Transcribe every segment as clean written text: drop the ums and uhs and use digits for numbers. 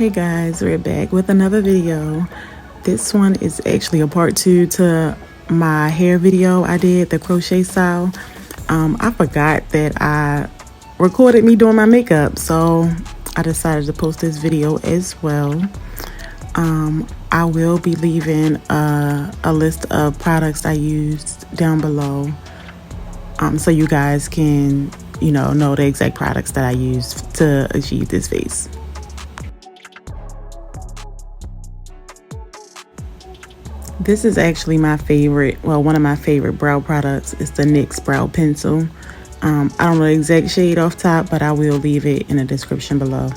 Hey guys, we're back with another video. This one is actually a part 2 to my hair video I did, the crochet style. I forgot that I recorded me doing my makeup, so I decided to post this video as well. I will be leaving a list of products I used down below, so you guys can, know the exact products that I used to achieve this face. This is actually my favorite, well, one of my favorite brow products is the NYX brow pencil. I don't know the exact shade off top, but I will leave it in the description below.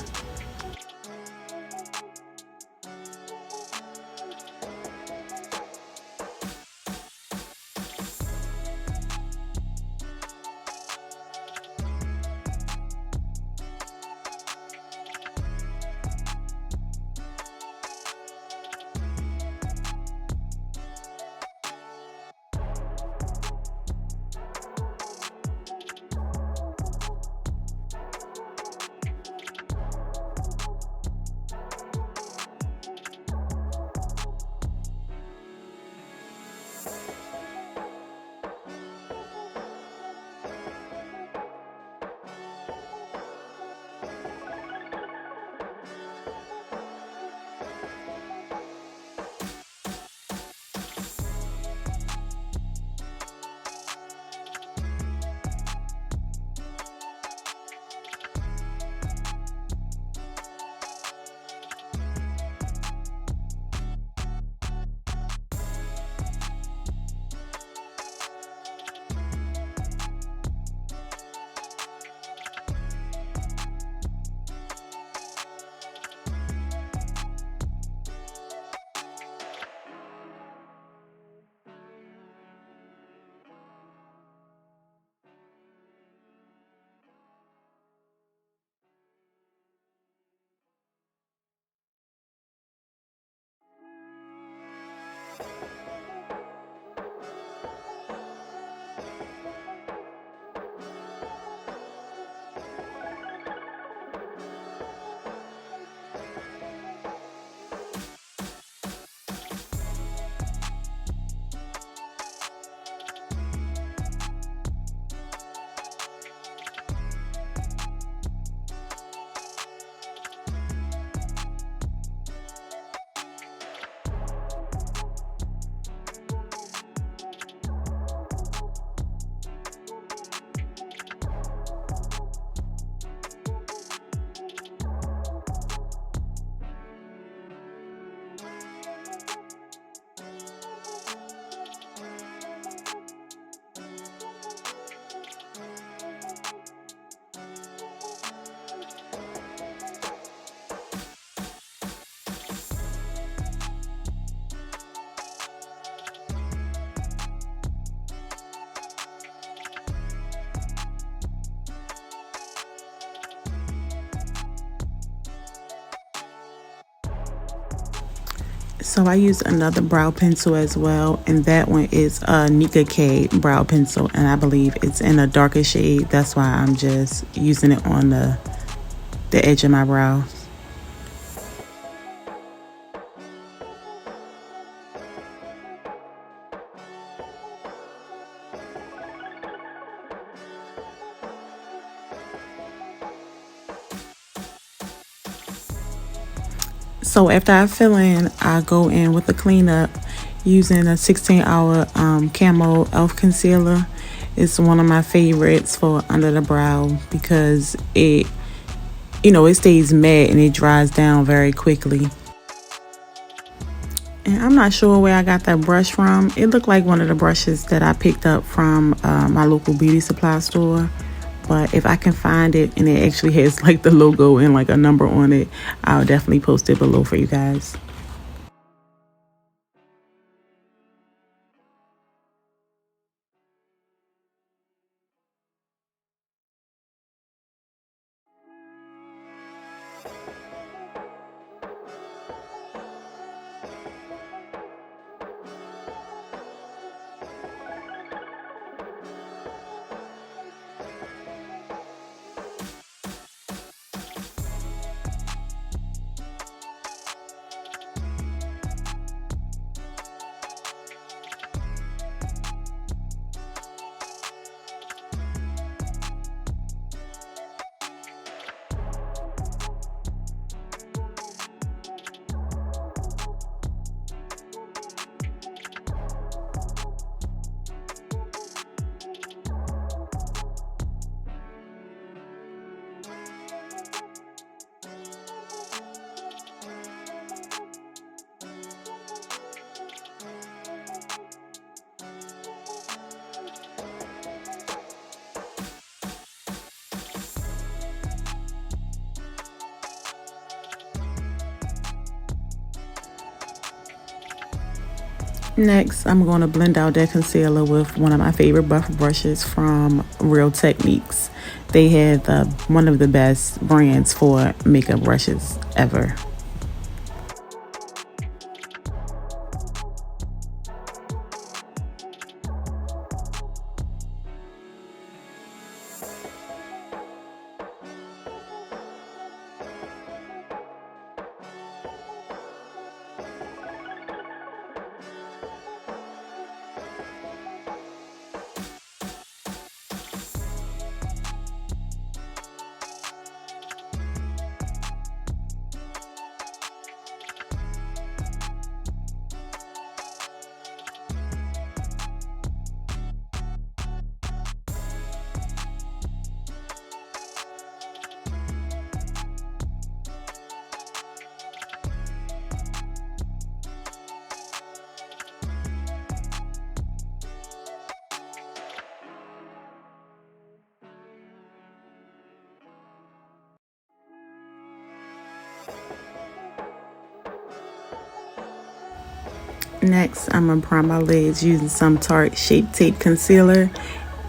So I used another brow pencil as well, and that one is a NICKAK brow pencil, and I believe it's in a darker shade. That's why I'm just using it on the edge of my brows. So after I fill in, I go in with a cleanup using a 16-hour Camo Elf Concealer. It's one of my favorites for under the brow because it stays matte and it dries down very quickly. And I'm not sure where I got that brush from. It looked like one of the brushes that I picked up from my local beauty supply store. But if I can find it and it actually has like the logo and like a number on it, I'll definitely post it below for you guys. Next, I'm going to blend out that concealer with one of my favorite buffer brushes from Real Techniques. They have one of the best brands for makeup brushes ever. Next, I'm going to prime my lids using some Tarte Shape Tape Concealer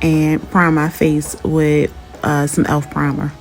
and prime my face with some e.l.f. primer.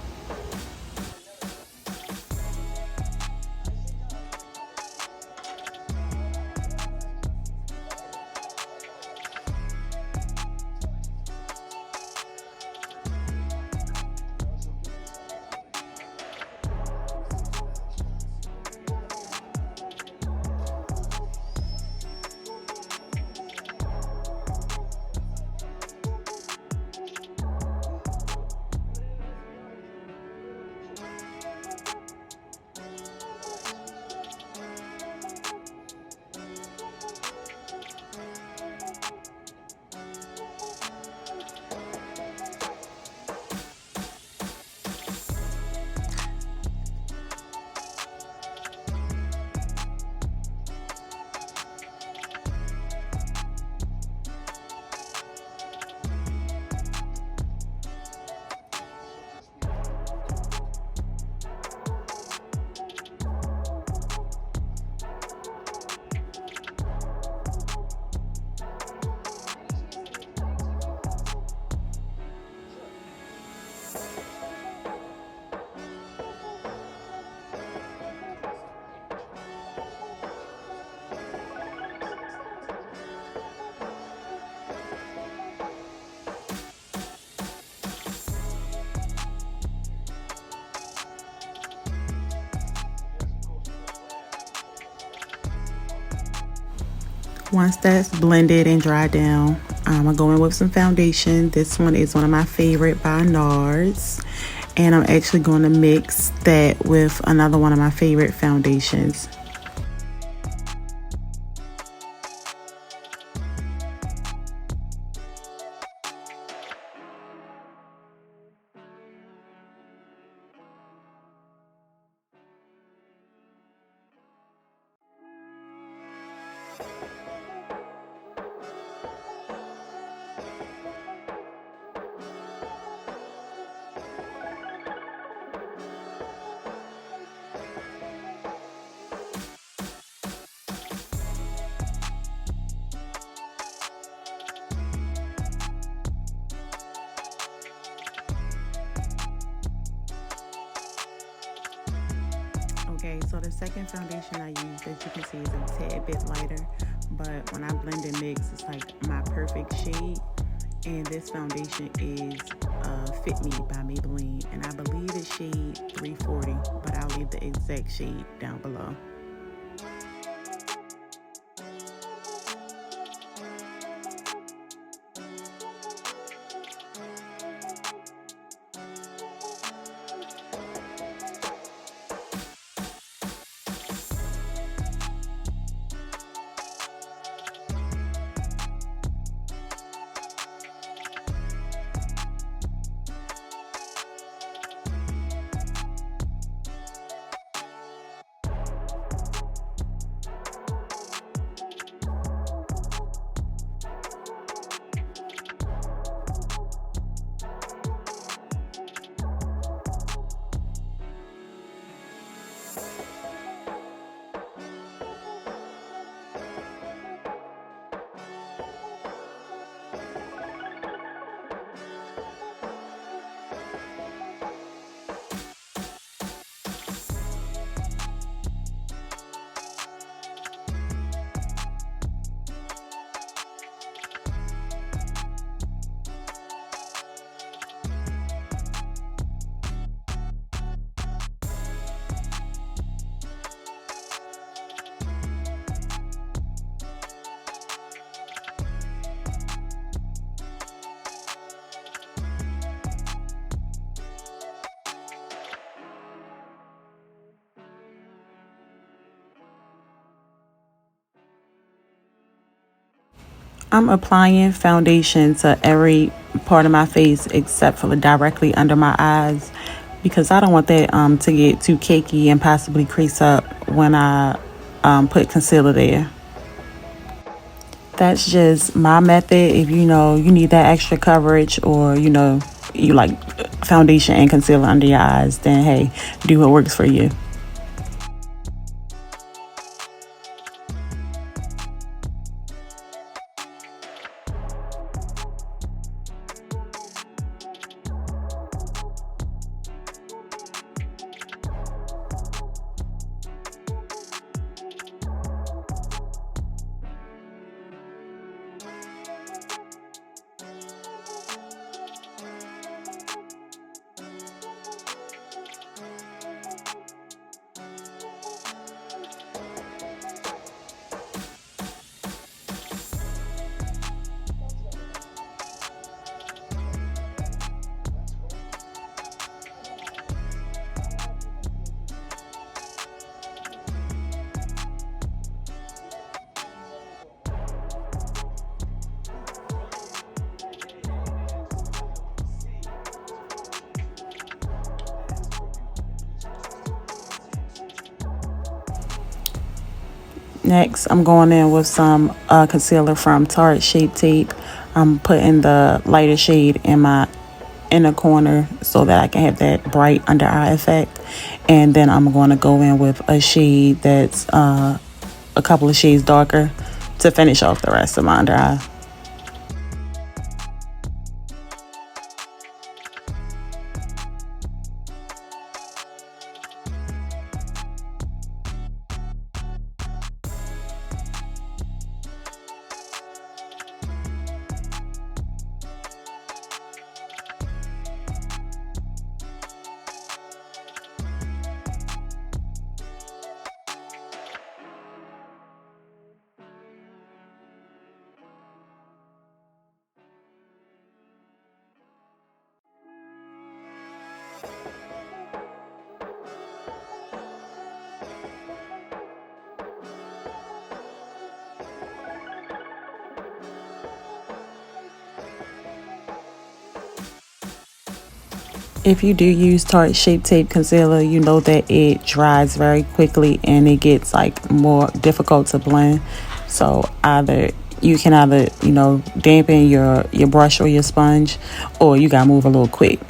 Once that's blended and dried down, I'm going to go in with some foundation. This one is one of my favorite by NARS. And I'm actually going to mix that with another one of my favorite foundations. Okay, so the second foundation I used, as you can see, is a tad bit lighter, but when I blend and mix, it's like my perfect shade. And this foundation is Fit Me by Maybelline, and I believe it's shade 340, but I'll leave the exact shade down below. I'm applying foundation to every part of my face except for directly under my eyes, because I don't want that to get too cakey and possibly crease up when I put concealer there. That's just my method. If you know you need that extra coverage, or you know you like foundation and concealer under your eyes, then hey, do what works for you. Next, I'm going in with some concealer from Tarte Shape Tape. I'm putting the lighter shade in my inner corner so that I can have that bright under eye effect. And then I'm going to go in with a shade that's a couple of shades darker to finish off the rest of my under eye. If you do use Tarte Shape Tape concealer, you know that it dries very quickly and it gets like more difficult to blend. So you can either, you know, dampen your brush or your sponge, or you gotta move a little quick.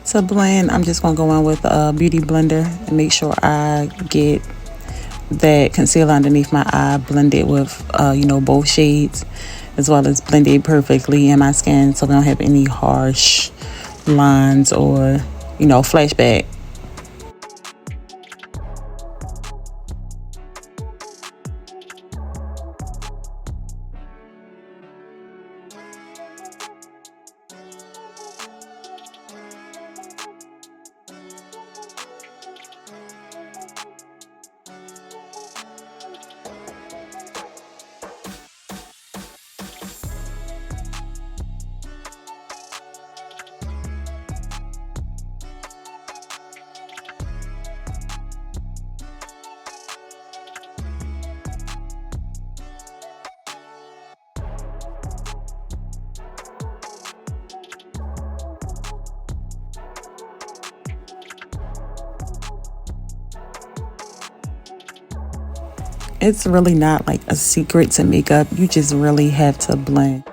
To blend, I'm just going to go in with a beauty blender and make sure I get that concealer underneath my eye, blend it with, you know, both shades, as well as blend it perfectly in my skin so we don't have any harsh lines or, you know, flashback. It's really not like a secret to makeup. You just really have to blend.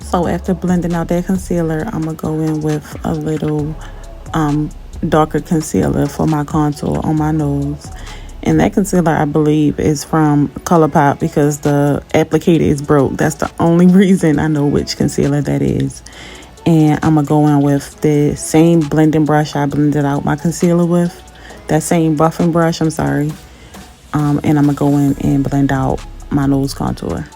So after blending out that concealer, I'm going to go in with a little darker concealer for my contour on my nose. And that concealer, I believe, is from ColourPop because the applicator is broke. That's the only reason I know which concealer that is. And I'm going to go in with the same blending brush I blended out my concealer with. That same buffing brush, I'm sorry. And I'm going to go in and blend out my nose contour.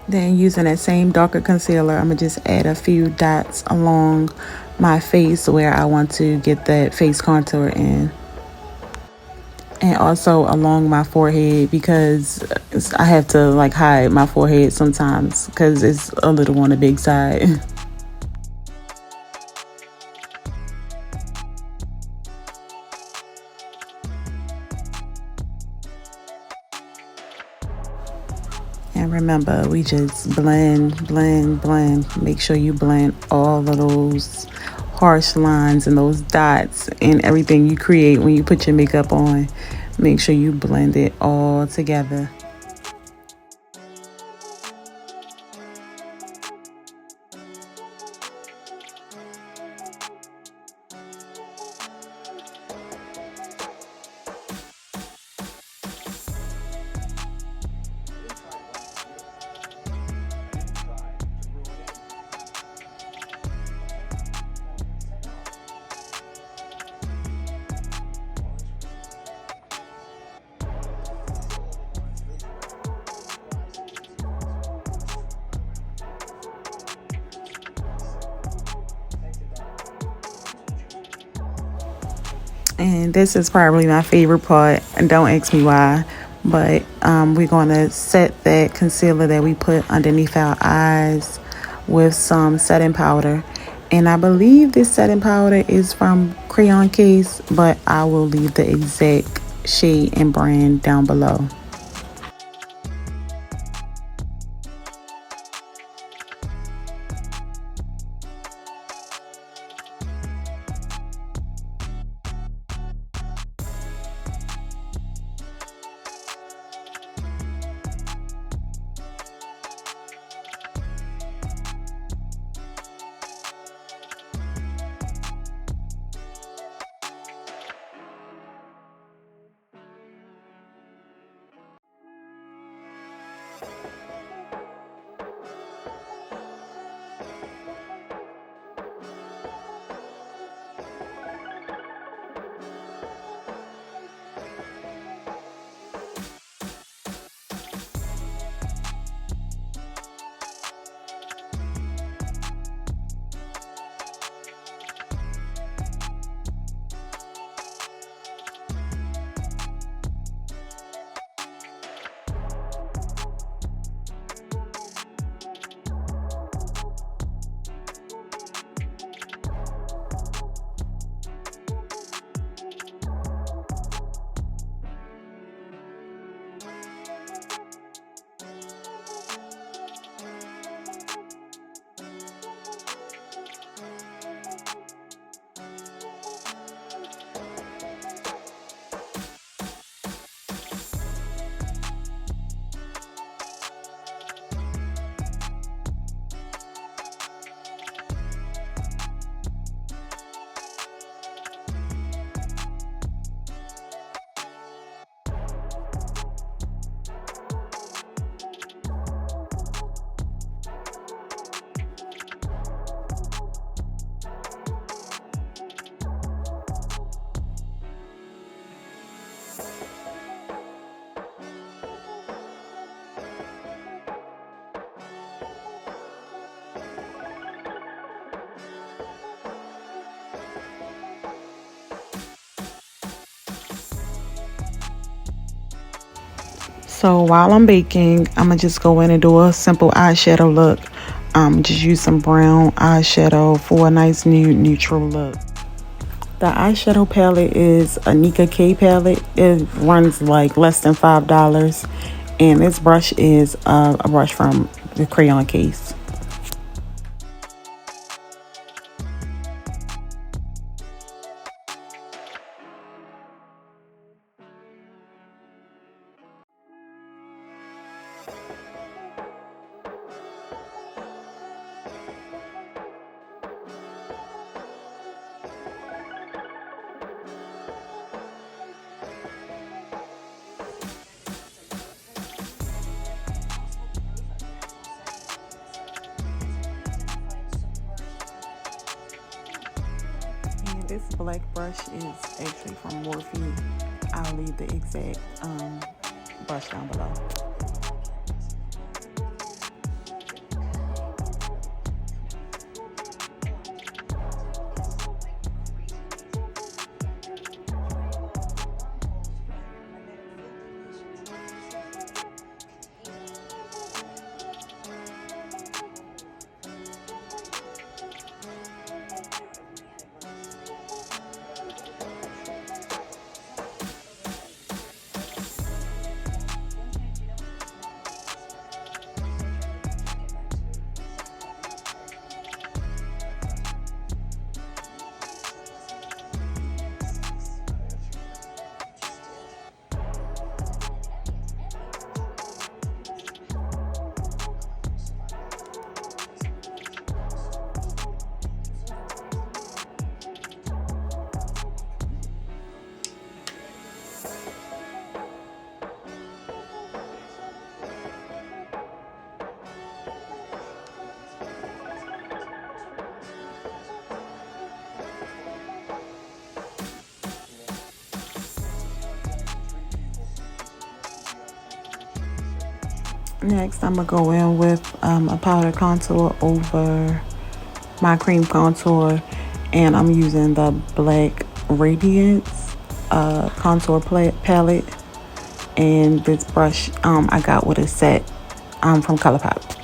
Then using that same darker concealer, I'm going to just add a few dots along my face where I want to get that face contour in. And also along my forehead because I have to like hide my forehead sometimes because it's a little on the big side. And remember, we just blend, blend, blend. Make sure you blend all of those harsh lines and those dots and everything you create when you put your makeup on. Make sure you blend it all together. And this is probably my favorite part, and don't ask me why, but we're going to set that concealer that we put underneath our eyes with some setting powder. And I believe this setting powder is from Crayon Case, but I will leave the exact shade and brand down below. So while I'm baking, I'm gonna just go in and do a simple eyeshadow look. Just use some brown eyeshadow for a nice nude neutral look. The eyeshadow palette is a NICKAK palette. It runs like less than $5, and this brush is a brush from the Crayon Case. This black brush is actually from MORPHE. I'll leave the exact brush down below. Next, I'm going to go in with a powder contour over my cream contour, and I'm using the black Radiance. contour palette, and this brush I got with a set from ColourPop.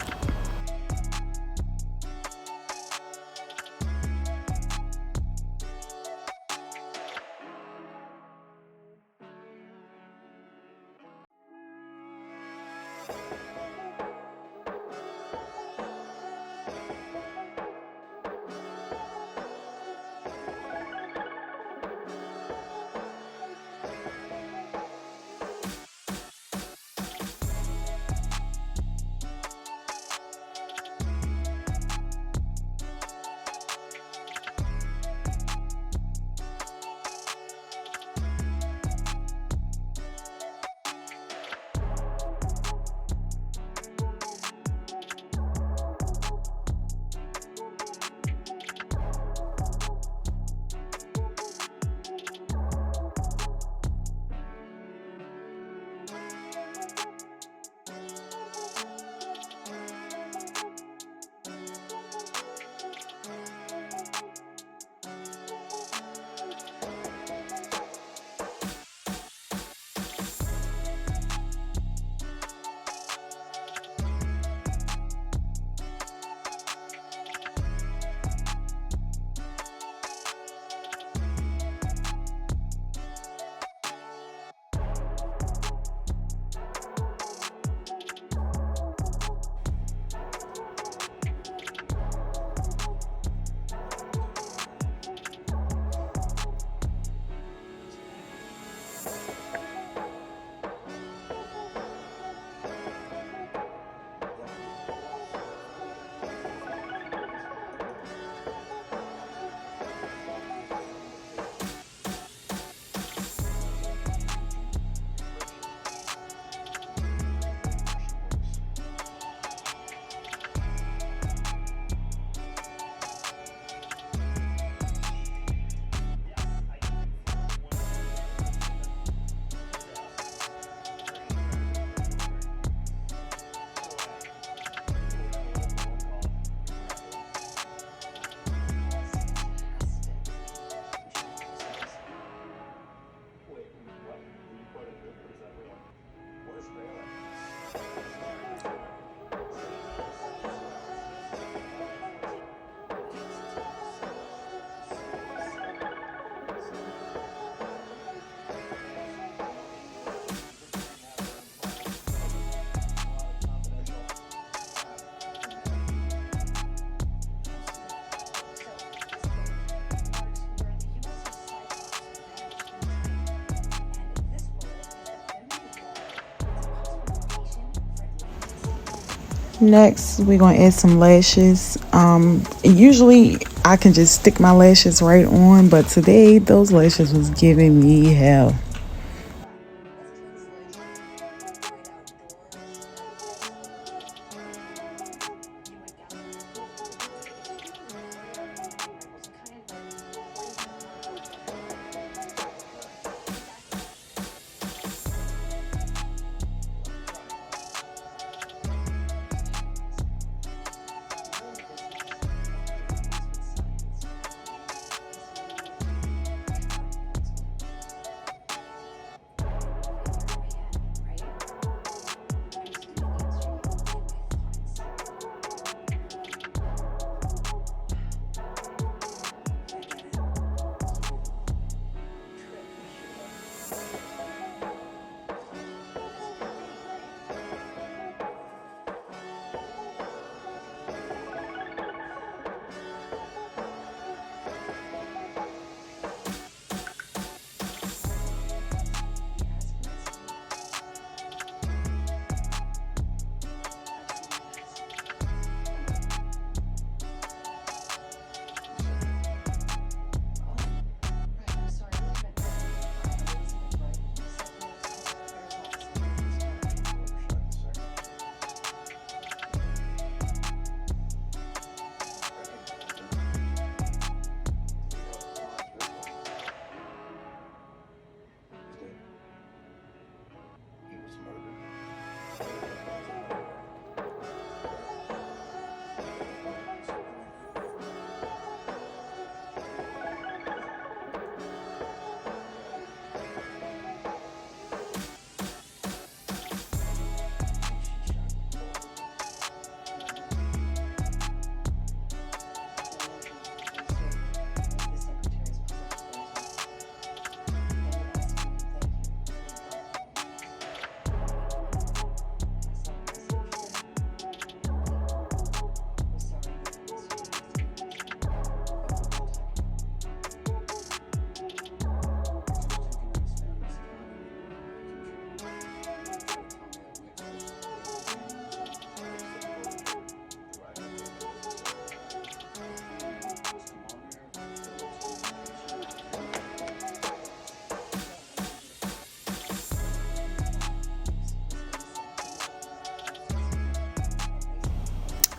Next, we're gonna add some lashes. Usually I can just stick my lashes right on, but today those lashes was giving me hell.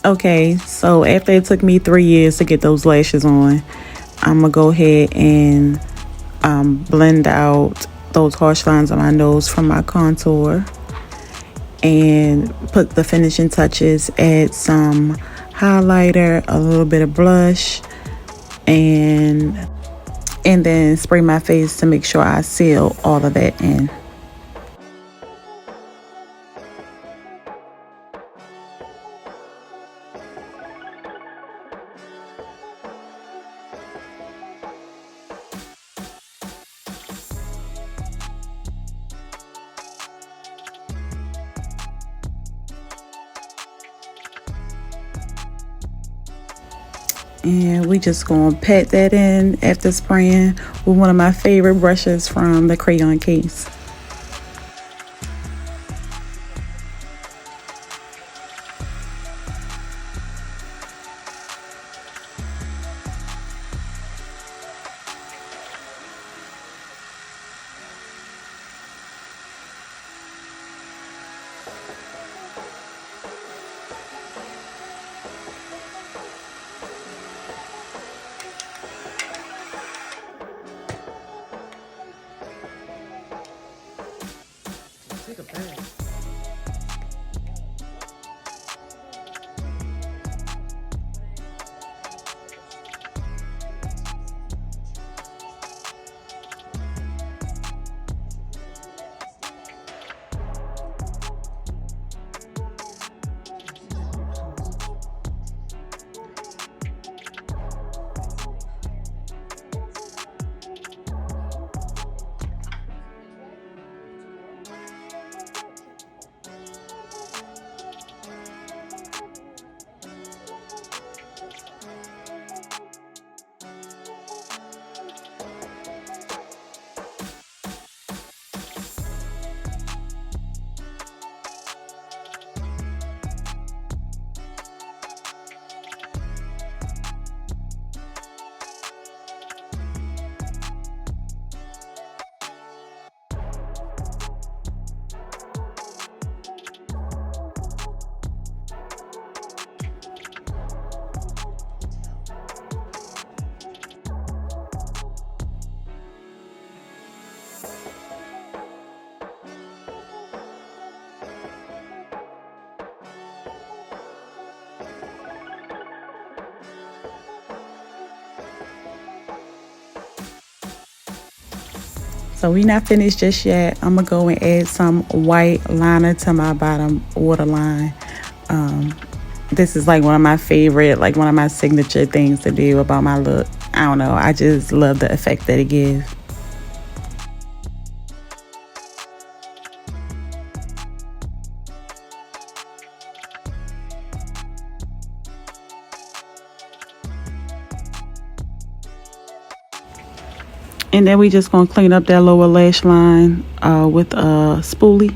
Okay, so after it took me 3 years to get those lashes on, I'm gonna go ahead and blend out those harsh lines on my nose from my contour and put the finishing touches, add some highlighter, a little bit of blush, and then spray my face to make sure I seal all of that in. And we just gonna pat that in after spraying with one of my favorite brushes from the Crayon Case. Take a bath. So we not finished just yet. I'm gonna go and add some white liner to my bottom waterline. This is like one of my favorite, like one of my signature things to do about my look. I don't know, I just love the effect that it gives. And then we just gonna clean up that lower lash line with a spoolie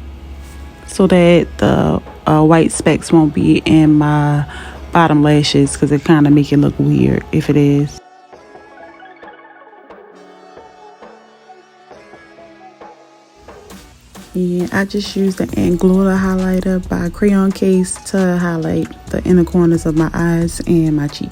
so that the white specks won't be in my bottom lashes, because it kind of make it look weird if it is. Yeah, I just used the Anglowla highlighter by Crayon Case to highlight the inner corners of my eyes and my cheek.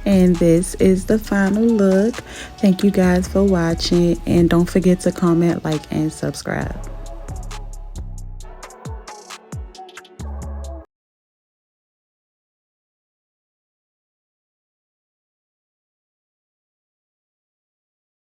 And this is the final look. Thank you guys for watching, and don't forget to comment, like, and subscribe.